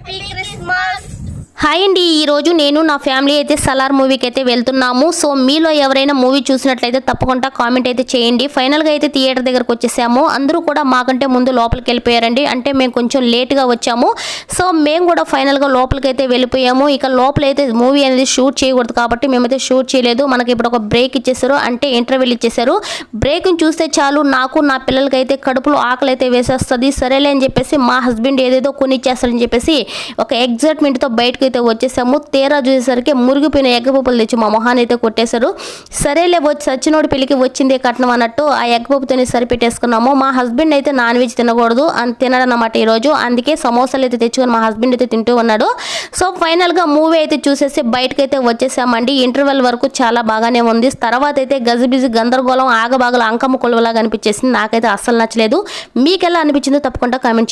Happy Christmas. Hi అండి, ఈరోజు నేను నా ఫ్యామిలీ అయితే సలార్ మూవీకి అయితే వెళ్తున్నాము. సో మీలో ఎవరైనా మూవీ చూసినట్లయితే తప్పకుండా కామెంట్ అయితే చేయండి. ఫైనల్గా అయితే థియేటర్ దగ్గరకు వచ్చేసాము. అందరూ కూడా మాకంటే ముందు లోపలికి వెళ్ళిపోయారండి. అంటే మేము కొంచెం లేట్గా వచ్చాము. సో మేము కూడా ఫైనల్గా లోపలికి అయితే వెళ్ళిపోయాము. ఇక లోపలైతే మూవీ అనేది షూట్ చేయకూడదు కాబట్టి మేమైతే షూట్ చేయలేదు. మనకి ఇప్పుడు ఒక బ్రేక్ ఇచ్చేసారు, అంటే ఇంటర్వెల్ ఇచ్చేసారు. బ్రేక్ని చూస్తే చాలు నాకు నా పిల్లలకి అయితే కడుపులో ఆకలి అయితే వేసేస్తుంది. సరేలే అని చెప్పేసి మా హస్బెండ్ ఏదేదో కొనిచ్చేస్తారని చెప్పేసి ఒక ఎగ్జైట్మెంట్తో బయటకు అయితే వచ్చేసాము. తీరా చూసేసరికి మురిగిపోయిన ఎగ్ పప్పులు తెచ్చి మా మొహాన్ని అయితే కొట్టేశారు. సరేలే వచ్చి సచ్చినోడి పెళ్లికి వచ్చిందే కట్నం అన్నట్టు ఆ ఎగ్ పప్పుతోనే సరిపెట్టేసుకున్నాము. మా హస్బెండ్ అయితే నాన్ వెజ్ తినకూడదు అని తినడన్నమాట ఈరోజు. అందుకే సమోసాలు అయితే తెచ్చుకొని మా హస్బెండ్ అయితే తింటూ ఉన్నాడు. సో ఫైనల్గా మూవీ అయితే చూసేసి బయటకైతే వచ్చేసామండి. ఇంటర్వెల్ వరకు చాలా బాగానే ఉంది. తర్వాత అయితే గజిబిజి గందరగోళం ఆగబాగల అంకమ్మ కొలువలాగా అనిపించేసింది. నాకైతే అస్సలు నచ్చలేదు. మీకు ఎలా అనిపించిందో తప్పకుండా కామెంట్